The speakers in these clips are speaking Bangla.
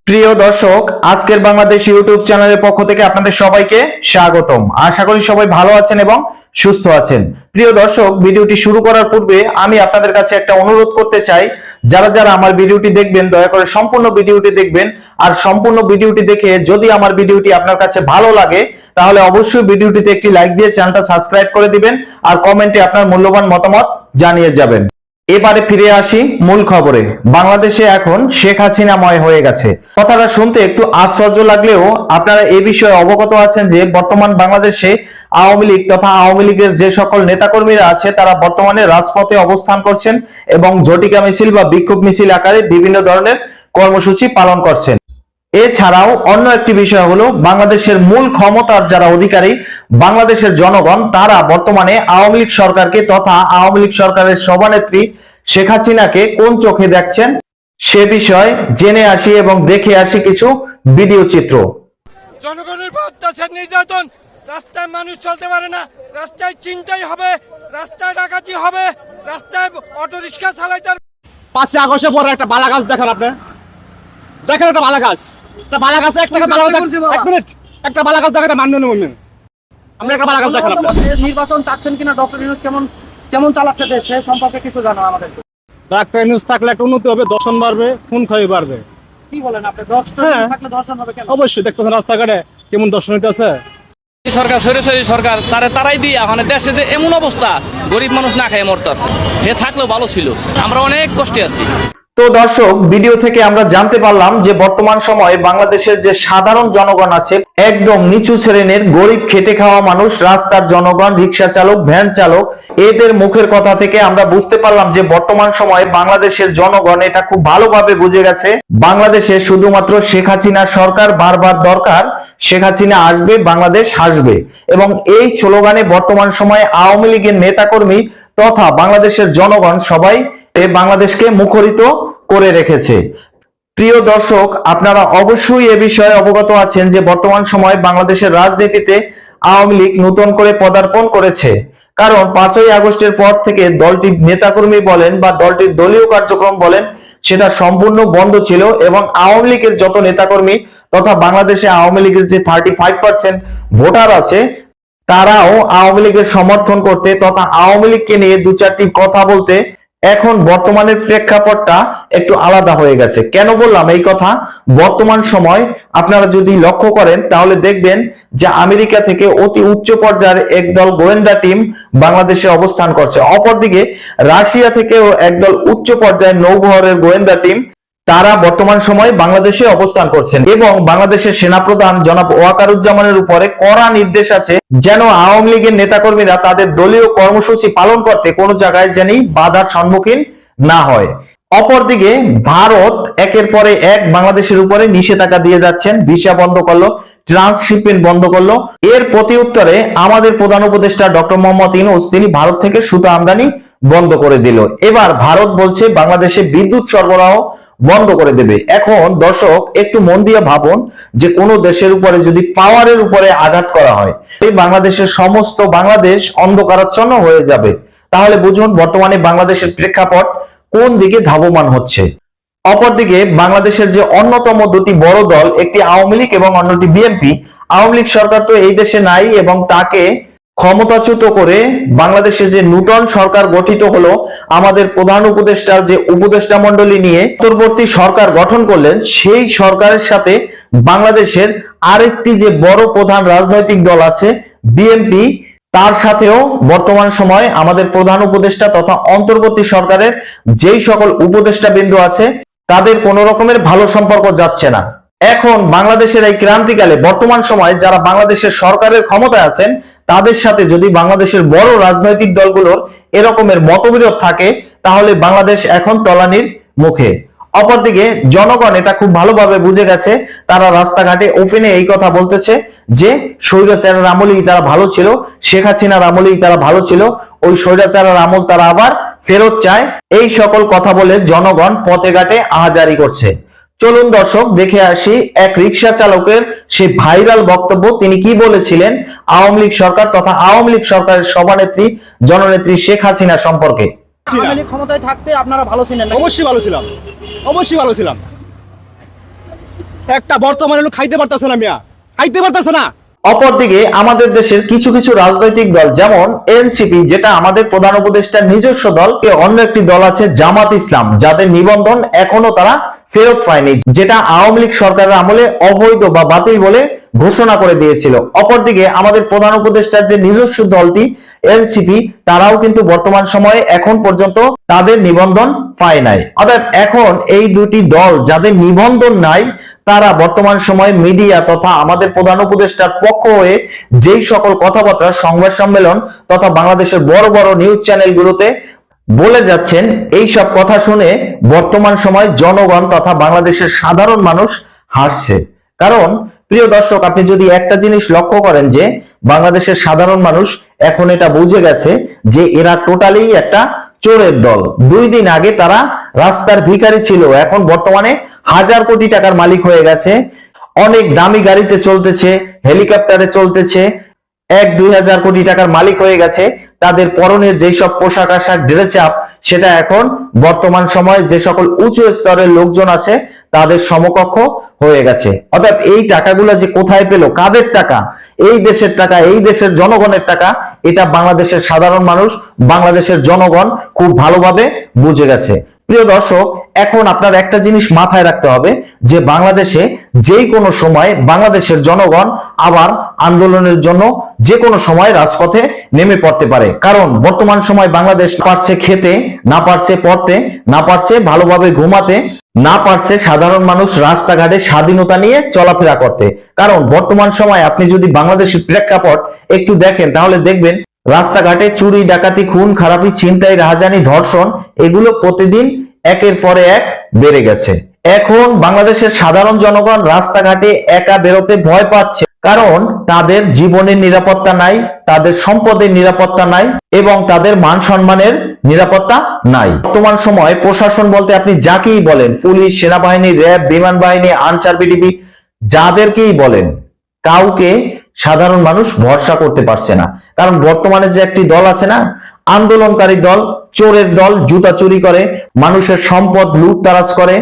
প্রিয় দর্শক, আজকের বাংলাদেশ ইউটিউব চ্যানেলের পক্ষ থেকে আপনাদের সবাইকে স্বাগতম। আশা করি সবাই ভালো আছেন এবং সুস্থ আছেন। প্রিয় দর্শক, ভিডিওটি শুরু করার পূর্বে আমি আপনাদের কাছে একটা অনুরোধ করতে চাই, যারা যারা আমার ভিডিওটি দেখবেন দয়া করে সম্পূর্ণ ভিডিওটি দেখবেন। আর সম্পূর্ণ ভিডিওটি দেখে যদি আমার ভিডিওটি আপনার কাছে ভালো লাগে তাহলে অবশ্যই ভিডিওটিতে একটি লাইক দিয়ে চ্যানেলটা সাবস্ক্রাইব করে দিবেন আর কমেন্টে আপনার মূল্যবান মতামত জানিয়ে যাবেন। এবারে ফিরে আসি মূল খবরে। বাংলাদেশে এখন শেখ হাসিনাময় হয়ে গেছে। কথাটা শুনতে একটু আশ্চর্য লাগলেও আপনারা এই বিষয়ে অবগত আছেন যে বর্তমান বাংলাদেশে আওয়ামী লীগ তথা আওয়ামী লীগের যে সকল নেতাকর্মীরা আছে তারা বর্তমানে রাজপথে অবস্থান করছেন এবং ঝটিকা মিছিল বা বিক্ষোভ মিছিল আকারে বিভিন্ন ধরনের কর্মসূচি পালন করছেন। এছাড়াও অন্য একটি বিষয় হলো, বাংলাদেশের মূল ক্ষমতার যারা অধিকারী বাংলাদেশের জনগণ, তারা বর্তমানে আওয়ামী লীগ সরকারকে তথা আওয়ামী লীগ সরকারের সভানেত্রী শেখ হাসিনাকে কোন চোখে দেখছেন সে বিষয় জেনে আসি এবং দেখে আসি কিছু ভিডিও চিত্র। জনগণের অত্যাচার, নির্যাতন, রাস্তায় মানুষ চলতে পারে না, রাস্তায় ছিনতাই হবে, রাস্তায় ডাকাতি হবে, রাস্তায় অটোরিক্সা চালাইতে। 5 আগস্টে পরে একটা বালা গাছ দেখেন, আপনি দেখেন একটা বালা গাছ, একটা বালা গাছ, একটা বালা গাছ, এক মিনিট, একটা বালা গাছ দেখেন, মাননীয় মুমিন, আমরা একটা বালা গাছ দেখেন। আপনি নির্বাচন চাচ্ছেন কিনা, ডক্টর ইউনূস কেমন চালাচ্ছে দেশ, সে সম্পর্কে কিছু জানো আমাদের? ডাক্তার ইউনূস থাকলে একটা উন্নতি হবে, দর্শন বাড়বে, খুন ক্ষয় বাড়বে। কি বলেন আপনি? দর্শন থাকলে দর্শন হবে কেন? অবশ্যই দেখতেছেন রাস্তাঘাটে কেমন দর্শন হইতেছে। সরকার সৈরাচারী সরকার তারাই দিয়ে মানে দেশে যে এমন অবস্থা, গরিব মানুষ না খেয়ে মরতেছে। হে থাকলেও ভালো ছিল, আমরা অনেক কষ্টে আছি। তো দর্শক, ভিডিও থেকে আমরা জানতে পারলাম যে বর্তমান সময়ে বাংলাদেশের যে সাধারণ জনগণ আছে, একদম নিচু শ্রেণীর গরিব খেটে খাওয়া মানুষ, রাস্তার জনগণ, রিক্সা চালক, ভ্যান চালক, এদের মুখের কথা থেকে আমরা বুঝতে পারলাম যে বর্তমান সময়ে বাংলাদেশের জনগণ এটা খুব ভালোভাবে বুঝে গেছে। বাংলাদেশে শুধুমাত্র শেখ হাসিনা সরকার বারবার দরকার, শেখ হাসিনা আসবে, বাংলাদেশ হাসবে। এবং এই স্লোগানে বর্তমান সময়ে আওয়ামী লীগের নেতাকর্মী তথা বাংলাদেশের জনগণ সবাই বাংলাদেশকে মুখরিত করে রেখেছে। প্রিয় দর্শক, আপনারা অবশ্যই এ বিষয়ে অবগত আছেন যে বর্তমান সময়ে বাংলাদেশের রাজনীতিতে আওয়ামী লীগ নতুন করে পদার্পণ করেছে। কারণ 5ই আগস্টের পর থেকে দলটির নেতাকর্মী বলেন বা দলটির দলীয় কার্যক্রম বলেন, সেটা সম্পূর্ণ বন্ধ ছিল এবং আওয়ামী লীগের যত নেতাকর্মী তথা বাংলাদেশে আওয়ামী লীগের যে 35% ভোটার আছে তারাও আওয়ামী লীগের সমর্থন করতে তথা আওয়ামী লীগকে নিয়ে দু চারটি কথা বলতে এখন বর্তমানের প্রেক্ষাপটটা একটু আলাদা হয়ে গেছে। কেন বললাম এই কথা? বর্তমান সময় আপনারা যদি লক্ষ্য করেন তাহলে দেখবেন যে আমেরিকা থেকে অতি উচ্চ পর্যায়ের একদল গোয়েন্দা টিম বাংলাদেশে অবস্থান করছে। অপরদিকে রাশিয়া থেকেও একদল উচ্চ পর্যায়ের নৌবহরের গোয়েন্দা টিম তারা বর্তমান সময়ে বাংলাদেশে অবস্থান করছেন এবং বাংলাদেশের সেনাপ্রধান জনাব ওয়াকারুজ্জামানের উপরে কড়া নির্দেশ আছে যেন আওয়ামী লীগের নেতাকর্মীরা তাদের দলীয় কর্মসূচি পালন করতে কোনো জায়গায় যেন বাধার সম্মুখীন না হয়। অপরদিকে ভারত একের পরে এক বাংলাদেশের উপরে নিষেধাজ্ঞা দিয়ে যাচ্ছেন, ভিসা বন্ধ করলো, ট্রান্সশিপমেন্ট বন্ধ করলো। এর প্রতি উত্তরে আমাদের প্রধান উপদেষ্টা ডক্টর মোহাম্মদ ইউনূস তিনি ভারত থেকে সুতা আমদানি বন্ধ করে দিল। এবার ভারত বলছে বাংলাদেশে বিদ্যুৎ সরবরাহ বন্ধ করে দেবে। এখন দর্শক একটু মন দিয়ে ভাবুন যে কোন দেশের উপরে যদি পাওয়ারের উপরে আঘাত করা হয়, এই বাংলাদেশের সমস্ত বাংলাদেশ অন্ধকারাচ্ছন্ন হয়ে যাবে। তাহলে বুঝুন বর্তমানে বাংলাদেশের প্রেক্ষাপট কোন দিকে ধাবমান হচ্ছে। অপরদিকে বাংলাদেশের যে অন্যতম দুটি বড় দল, একটি আওয়ামী লীগ এবং অন্যটি বিএনপি। আওয়ামী লীগ সরকার তো এই দেশে নাই এবং তাকে ক্ষমতাচ্যুত করে বাংলাদেশে যে নূতন সরকার গঠিত হলো, আমাদের প্রধান উপদেষ্টার যে উপদেষ্টা মণ্ডলী নিয়ে অন্তর্বর্তী সরকার গঠন করলেন, সেই সরকারের সাথে বাংলাদেশের আরেকটি যে বড় প্রধান রাজনৈতিক দল আছে বিএনপি, তার সাথেও বর্তমান সময় আমাদের প্রধান উপদেষ্টা তথা অন্তর্বর্তী সরকারের যেই সকল উপদেষ্টা বিন্দু আছে তাদের কোন রকমের ভালো সম্পর্ক যাচ্ছে না। এখন বাংলাদেশের এই ক্রান্তিকালে বর্তমান সময় যারা বাংলাদেশের সরকারের ক্ষমতায় আছেন তাদের সাথে যদি বাংলাদেশের বড় রাজনৈতিক দলগুলোর এরকমের মতবিরোধ থাকে তাহলে বাংলাদেশ এখন তলানির মুখে। অপরদিকে জনগণ এটা খুব ভালোভাবে বুঝে গেছে। তারা রাস্তাঘাটে ওপেনে এই কথা বলতেছে যে স্বৈরাচারের আমলেই তারা ভালো ছিল, শেখ হাসিনার আমলেই তারা ভালো ছিল, ওই স্বৈরাচারের আমল তারা আবার ফেরত চায়। এই সকল কথা বলে জনগণ পথে ঘাটে আহাজারি করছে। চলুন দর্শক দেখে আসি এক রিক্সা চালকের সেই ভাইরাল বক্তব্য। তিনি কি বলেছিলেন আওয়ামী লীগ সরকার তথা আওয়ামী লীগ সরকারের সভানেত্রী জননেত্রী শেখ হাসিনা সম্পর্কে। আওয়ামী লীগ ক্ষমতায় থাকতে আপনারা ভালো ছিলেন? অবশ্যই ভালো ছিলাম, অবশ্যই ভালো ছিলাম। একটা বর্তমানে লোক খাইতে পারতেছে না মিয়া, খাইতে পারতেছে না। অপরদিকে আমাদের দেশের কিছু কিছু রাজনৈতিক দল যেমন এনসিপি, যেটা আমাদের প্রধান উপদেষ্টার নিজস্ব দল, অন্য একটি দল আছে জামাত ইসলাম, যাদের নিবন্ধন এখনো তারা ফেরত পায়নি, যেটা আওয়ামী লীগ সরকারের আমলে অবৈধ বা বাতিল বলে ঘোষণা করে দিয়েছিল। অপরদিকে আমাদের প্রধান উপদেষ্টার যে নিজস্ব দলটি এনসিপি, তারাও কিন্তু বর্তমান সময়ে এখন পর্যন্ত তাদের নিবন্ধন পায় নাই। অর্থাৎ এখন এই দুটি দল যাদের নিবন্ধন নাই, তারা বর্তমান সময়ে মিডিয়া তথা আমাদের প্রধান উপদেষ্টার পক্ষ হয়ে যেই সকল কথাবার্তা সংবাদ সম্মেলন তথা বাংলাদেশের বড় বড় নিউজ চ্যানেলগুলোতে বলে যাচ্ছেন, এই সব কথা শুনে বর্তমান সময় জনগণ তথা বাংলাদেশের সাধারণ মানুষ হাসছে। কারণ প্রিয় দর্শক, আপনি যদি একটা জিনিস লক্ষ্য করেন যে বাংলাদেশের সাধারণ মানুষ এখন এটা বুঝে গেছে যে এরা টোটালি একটা চোরের দল। 2 দিন আগে তারা রাস্তার ভিখারি ছিল, এখন বর্তমানে হাজার কোটি টাকার মালিক হয়ে গেছে, অনেক দামি গাড়িতে চলতেছে, হেলিকপ্টারে চলতেছে, 1-2 হাজার কোটি টাকার মালিক হয়ে গেছে। তাদের পরনের যে সব পোশাক আশাক ড্রেস আপ, সেটা এখন বর্তমান সময়ে যে সকল উঁচু স্তরের লোকজন আছে তাদের সমকক্ষ হয়ে গেছে। অর্থাৎ এই টাকাগুলো যে কোথায় পেল, কাদের টাকা, এই দেশের টাকা, এই দেশের জনগণের টাকা, এটা বাংলাদেশের সাধারণ মানুষ, বাংলাদেশের জনগণ খুব ভালোভাবে বুঝে গেছে। প্রিয় দর্শক, এখন আপনার একটা জিনিস মাথায় রাখতে হবে যে বাংলাদেশে যে কোনো সময় বাংলাদেশের জনগণ আবার আন্দোলনের জন্য যে কোনো সময় রাজপথে নেমে পড়তে পারে। কারণ বর্তমান সময় বাংলাদেশ না পারছে খেতে, না পারছে পড়তে, না পারছে ভালোভাবে ঘুমাতে, না পারছে সাধারণ মানুষ রাস্তাঘাটে স্বাধীনতা নিয়ে চলাফেরা করতে। কারণ বর্তমান সময় আপনি যদি বাংলাদেশের প্রেক্ষাপট একটু দেখেন, তাহলে দেখবেন রাস্তাঘাটে চুরি, ডাকাতি, খুন খারাপি, ছিনতাই, রাহাজানি, ধর্ষণ, এগুলো প্রতিদিন একের পরে এক বেড়ে গেছে। এখন বাংলাদেশের সাধারণ জনগণ রাস্তাঘাটে একা বেরোতে ভয় পাচ্ছে, কারণ তাদের জীবনের নিরাপত্তা নাই, তাদের সম্পদের নিরাপত্তা নাই এবং তাদের মান সম্মানের নিরাপত্তা নাই। বর্তমান সময় প্রশাসন বলতে আপনি যাকেই বলেন, পুলিশ, সেনাবাহিনী, র্যাব, বিমান বাহিনী, আনসার বিডিবি, যাদেরকেই বলেন, কাউকে সাধারণ মানুষ ভরসা করতে পারছে না। কারণ বর্তমানে যে একটি দল আছে না, আন্দোলনকারী দল, চোরের দল, জুতা চুরি করে, মানুষের সম্পদ লুটতারাজ করে,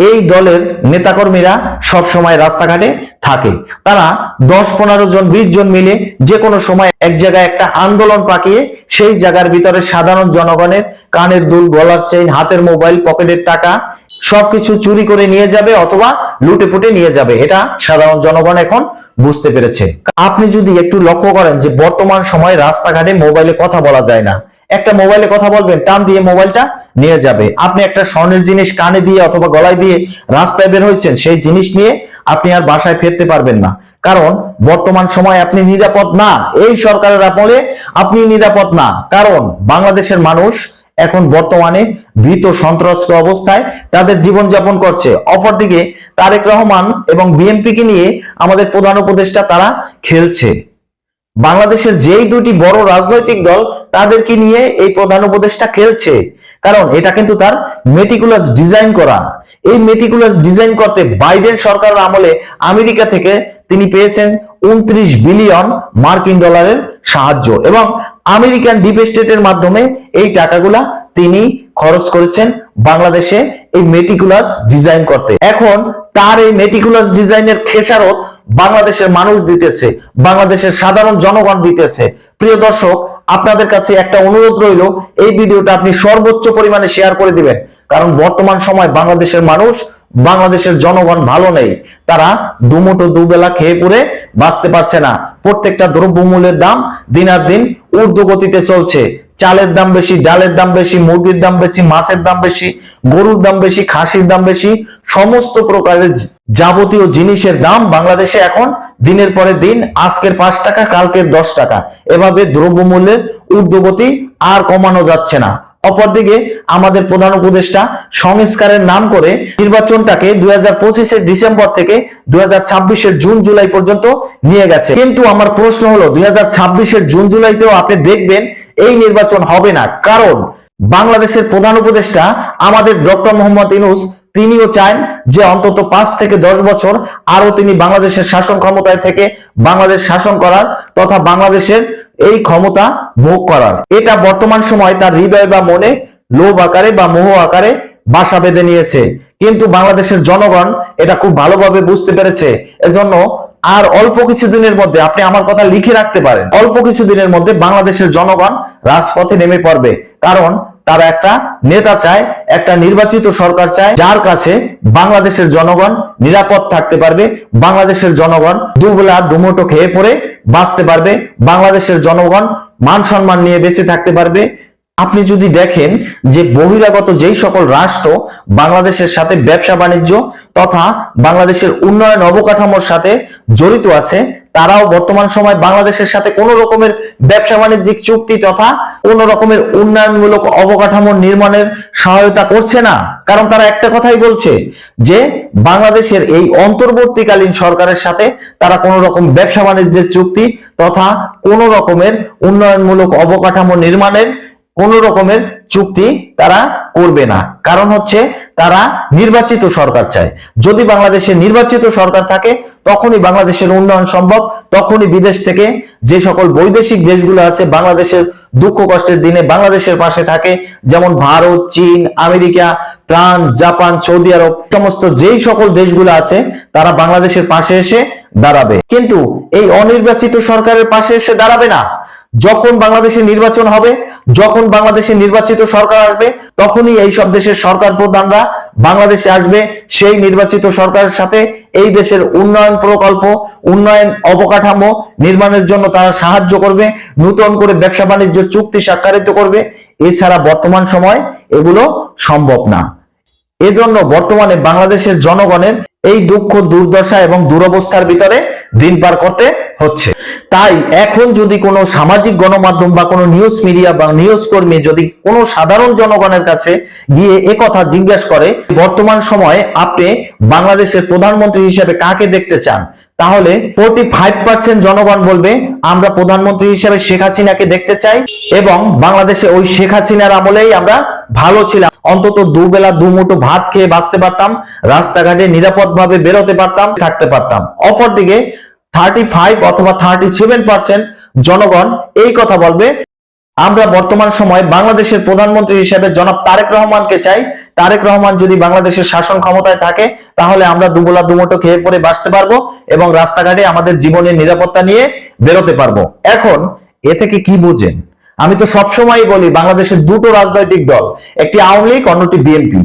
এই দলের নেতাকর্মীরা সব সময় রাস্তাঘাটে থাকে। তারা 10-15 জন 20 জন মিলে যে কোনো সময় এক জায়গায় একটা আন্দোলন পাকিয়ে সেই জায়গার ভিতরে সাধারণ জনগণের কানের দুল, গলার চেইন, হাতের মোবাইল, পকেটের টাকা সবকিছু চুরি করে নিয়ে যাবে অথবা লুটে পুটে নিয়ে যাবে। এটা সাধারণ জনগণ এখন বুঝতে পেরেছে। আপনি যদি একটু লক্ষ্য করেন যে বর্তমান সময় রাস্তাঘাটে মোবাইলে কথা বলা যায় না, একটা মোবাইলে কথা বলবেন, টান দিয়ে মোবাইলটা নিয়ে যাবে। আপনি একটা স্বর্ণের জিনিস কানে দিয়ে অথবা গলায় দিয়ে রাস্তায় বের হয়েছেন, সেই জিনিস নিয়ে আপনি আর বাসায় ফিরতে পারবেন না। কারণ বর্তমান সময় আপনি নিরাপদ না, এই সরকারের আমলে আপনি নিরাপদ না। কারণ বাংলাদেশের মানুষ এখন বর্তমানে ভীত সন্ত্রস্ত অবস্থায় তাদের জীবনযাপন করছে। অপরদিকে তারেক রহমান এবং বিএনপিকে নিয়ে আমাদের প্রধান উপদেষ্টা তারা খেলছে। বাংলাদেশের যেই দুটি বড় রাজনৈতিক দল, তাদেরকে নিয়ে এই প্রধান উপদেষ্টা খেলছে। কারণ এটা কিন্তু তার মেটিকুলাস ডিজাইন করা। এই মেটিকুলাস ডিজাইন করতে বাইডেন সরকারের আমলে আমেরিকা থেকে তিনি পেয়েছেন 29 বিলিয়ন মার্কিন ডলারের সাহায্য এবং আমেরিকান ডিপ স্টেটের মাধ্যমে এই টাকাগুলা তিনি খরচ করেছেন বাংলাদেশে এই মেটিকুলাস ডিজাইন করতে। এখন তার এই মেটিকুলাস ডিজাইনের খেসারত বাংলাদেশের মানুষ দিতেছে, বাংলাদেশের সাধারণ জনগণ দিতেছে। প্রিয় দর্শক, আপনাদের কাছে একটা অনুরোধ রইল, এই ভিডিওটা আপনি সর্বোচ্চ পরিমাণে শেয়ার করে দিবেন। কারণ বর্তমান সময় বাংলাদেশের মানুষ, বাংলাদেশের জনগণ ভালো নেই। তারা দুমুঠো দুবেলা খেয়ে পরে বাঁচতে পারছে না। প্রত্যেকটা দ্রব্যমূল্যের দাম দিনার দিন ঊর্ধ্বগতিতে চলছে। চালের দাম বেশি, ডালের দাম বেশি, মুরগির দাম বেশি, মাছের দাম বেশি, গরুর দাম বেশি, খাসির দাম বেশি, সমস্ত প্রকারের যাবতীয় জিনিসের দাম বাংলাদেশে এখন দিনের পরে দিন, আজকের 5 টাকা, কালকের 10 টাকা, এভাবে দ্রব্যমূল্যের ঊর্ধ্বগতি আর কমানো যাচ্ছে না। অপরদিকে আমাদের প্রধান উপদেষ্টা সংস্কারের নাম করে নির্বাচনটাকে 2025-এর ডিসেম্বর থেকে 2026-এর জুন জুলাই পর্যন্ত নিয়ে গেছে। কিন্তু আমার প্রশ্ন হলো, 2026-এর জুন জুলাইতেও আপনি দেখবেন এই নির্বাচন হবে না। কারণ বাংলাদেশের প্রধান উপদেষ্টা আমাদের ডক্টর মোহাম্মদ ইউনূস, তিনিও চান যে অন্তত 5 থেকে 10 বছর আরো তিনি বাংলাদেশের শাসন ক্ষমতায় থেকে বাংলাদেশ শাসন করার তথা বাংলাদেশের এই ক্ষমতা ভোগ করার। এটা বর্তমান সময় তার হৃদয় বা মনে লোভ আকারে বা মোহ আকারে বাসা বেঁধে নিয়েছে। কিন্তু বাংলাদেশের জনগণ এটা খুব ভালোভাবে বুঝতে পেরেছে। এজন্য আর অল্প কিছু দিনের মধ্যে, আপনি আমার কথা লিখে রাখতে পারেন, অল্প কিছু দিনের মধ্যে বাংলাদেশের জনগণ রাজপথে নেমে পড়বে। কারণ তারা একটা নেতা চায়, একটা নির্বাচিত সরকার চায়, যার কাছে বাংলাদেশের জনগণ নিরাপদ থাকতে পারবে, বাংলাদেশের জনগণ দুবেলা দুমুঠো খেয়ে পড়ে বাঁচতে পারবে, বাংলাদেশের জনগণ মান সম্মান নিয়ে বেঁচে থাকতে পারবে। আপনি যদি দেখেন যে বহিরাগত যেই সকল রাষ্ট্র বাংলাদেশের সাথে ব্যবসা বাণিজ্য তথা বাংলাদেশের উন্নয়ন অবকাঠামোর সাথে জড়িত আছে, তারাও বর্তমান সময় বাংলাদেশের সাথে কোন রকমের ব্যবসা বাণিজ্যিক চুক্তি তথা কোন রকমের উন্নয়নমূলক অবকাঠামো নির্মাণের সহায়তা করছে না। কারণ তারা একটা কথাই বলছে যে বাংলাদেশের এই অন্তর্বর্তীকালীন সরকারের সাথে তারা কোন রকম ব্যবসা বাণিজ্যের চুক্তি তথা কোন রকমের উন্নয়নমূলক অবকাঠামো নির্মাণের কোন রকমের চুক্তি তারা করবে না। কারণ হচ্ছে তারা নির্বাচিত সরকার চায়। যদি বাংলাদেশে নির্বাচিত সরকার থাকে তখনই বাংলাদেশের উন্নয়ন সম্ভব, তখনই বিদেশ থেকে যে সকল বৈদেশিক দেশগুলো আছে বাংলাদেশের দুঃখ কষ্টের দিনে বাংলাদেশের পাশে থাকে, যেমন ভারত, চীন, আমেরিকা, ফ্রান্স, জাপান, সৌদি আরব, সমস্ত যেই সকল দেশগুলো আছে তারা বাংলাদেশের পাশে এসে দাঁড়াবে। কিন্তু এই অনির্বাচিত সরকারের পাশে এসে দাঁড়াবে না। যখন বাংলাদেশে নির্বাচন হবে, যখন বাংলাদেশে নির্বাচিত সরকার আসবে, তখনই এই সব দেশের সরকার প্রধানরা বাংলাদেশে আসবে, সেই নির্বাচিত সরকারের সাথে এই দেশের উন্নয়ন প্রকল্প, উন্নয়ন অবকাঠামো নির্মাণের জন্য তারা সাহায্য করবে, নতুন করে ব্যবসা বাণিজ্য চুক্তি স্বাক্ষরিত করবে। এছাড়া বর্তমান সময় এগুলো সম্ভব না। এজন্য বর্তমানে বাংলাদেশের জনগণের এই দুঃখ, দুর্দশা এবং দুরবস্থার ভিতরে দিন পার করতে হচ্ছে। তাই এখন যদি কোনো সামাজিক গণমাধ্যম বা কোনো নিউজ মিডিয়া বা নিউজ কর্মী যদি কোনো সাধারণ জনগণের কাছে গিয়ে একথা জিজ্ঞাসা করে বর্তমান সময়ে আপনি বাংলাদেশের প্রধানমন্ত্রী হিসেবে কাকে দেখতে চান, তাহলে 45% জনগণ বলবে আমরা প্রধানমন্ত্রী হিসেবে শেখ হাসিনাকে দেখতে চাই, এবং বাংলাদেশে ওই শেখ হাসিনার আমলেই আমরা ভালো ছিলাম, অন্তত দুবেলা দুমুঠো ভাত খেয়ে বাঁচতে পারতাম, রাস্তাঘাটে নিরাপদভাবে বেরোতে পারতাম, থাকতে পারতাম। অপরদিকে 35 অথবা 37% জনগণ এই কথা বলবে আমরা বর্তমান সময় বাংলাদেশের প্রধানমন্ত্রী হিসেবে জনাব তারেক রহমানকে চাই। তারেক রহমান যদি বাংলাদেশের শাসন ক্ষমতায় থাকে তাহলে আমরা দুবেলা দুমুঠো খেয়ে পড়ে বাঁচতে পারবো এবং রাস্তাঘাটে আমাদের জীবনের নিরাপত্তা নিয়ে বেরোতে পারবো। এখন এ থেকে কি বুঝেন? আমি তো সবসময়ই বলি বাংলাদেশের দুটো রাজনৈতিক দল, একটি আওয়ামী লীগ, অন্যটি বিএনপি।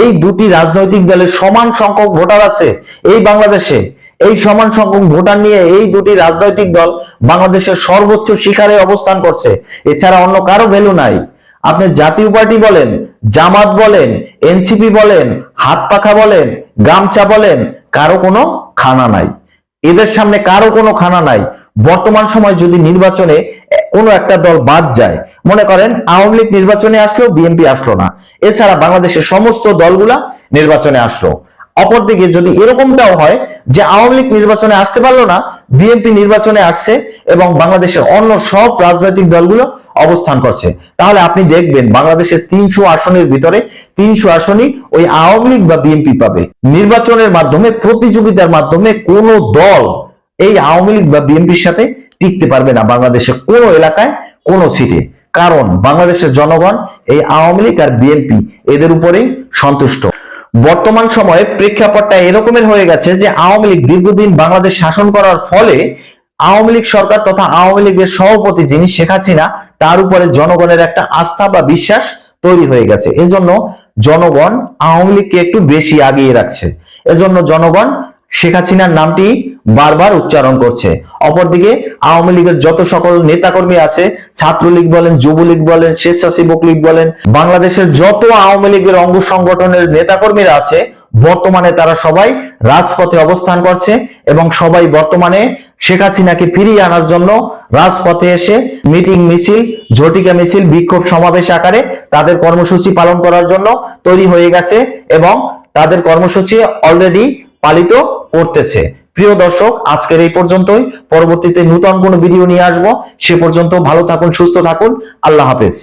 এই দুটি রাজনৈতিক দলের সমান সংখ্যক ভোটার আছে এই বাংলাদেশে। এই সমান সংখ্যক ভোটার নিয়ে এই দুটি রাজনৈতিক দল বাংলাদেশের সর্বোচ্চ শিখরে অবস্থান করছে। এছাড়া অন্য কারো ভ্যালু নাই। আপনি জাতীয় পার্টি বলেন, জামাত বলেন, এনসিপি বলেন, হাত পাখা বলেন, গামছা বলেন, কারো কোনো খানা নাই। এদের সামনে কারো কোনো খানা নাই। বর্তমান সময় যদি নির্বাচনে কোনো একটা দল বাদ যায়, মনে করেন আওয়ামী লীগ নির্বাচনে আসলো, বিএনপি আসলো না, এছাড়া বাংলাদেশের সমস্ত দলগুলা নির্বাচনে আসলো। অপরদিকে যদি এরকমটাও হয় যে আওয়ামী লীগ নির্বাচনে আসতে পারলো না, বিএনপি নির্বাচনে আসছে এবং বাংলাদেশের অন্য সব রাজনৈতিক দলগুলো অবস্থান করছে, তাহলে আপনি দেখবেন বাংলাদেশের 300 আসনের ভিতরে 300 আসনই ওই আওয়ামী লীগ বা বিএনপি পাবে। নির্বাচনের মাধ্যমে, প্রতিযোগিতার মাধ্যমে কোন দল এই আওয়ামী লীগ বা বিএনপির সাথে টিকতে পারবে না বাংলাদেশের কোনো এলাকায়, কোনো সিটে। কারণ বাংলাদেশের জনগণ এই আওয়ামী লীগ আর বিএনপি এদের উপরেই সন্তুষ্ট। বর্তমান সময়ে প্রেক্ষাপটটা এরকমের হয়ে গেছে যে আওয়ামী লীগ দীর্ঘদিন বাংলাদেশ শাসন করার ফলে আওয়ামী লীগ সরকার তথা আওয়ামী লীগের সভাপতি যিনি শেখ হাসিনা, তার উপরে জনগণের একটা আস্থা বা বিশ্বাস তৈরি হয়ে গেছে। এজন্য জনগণ আওয়ামী লীগকে একটু বেশি আগিয়ে রাখছে। এজন্য জনগণ শেখ হাসিনার নামটি বারবার উচ্চারণ করছে। অপরদিকে আওয়ামী লীগের যত সকল নেতাকর্মী আছে, ছাত্রলীগ বলেন, যুবলীগ বলেন, স্বেচ্ছাসেবক লীগ বলেন, বাংলাদেশের যত আওয়ামী লীগের অঙ্গ সংগঠনের নেতাকর্মীরা আছে, বর্তমানে তারা সবাই রাজপথে অবস্থান করছে এবং সবাই বর্তমানে শেখ হাসিনাকে ফিরিয়ে আনার জন্য রাজপথে এসে মিটিং মিছিল, ঝটিকা মিছিল, বিক্ষোভ সমাবেশ আকারে তাদের কর্মসূচি পালন করার জন্য তৈরি হয়ে গেছে এবং তাদের কর্মসূচি অলরেডি পালিত করতেছে। প্রিয় দর্শক, আজকের এই পর্যন্তই। পরবর্তীতে নতুন কোনো ভিডিও নিয়ে আসবো। সে পর্যন্ত ভালো থাকুন, সুস্থ থাকুন। আল্লাহ হাফেজ।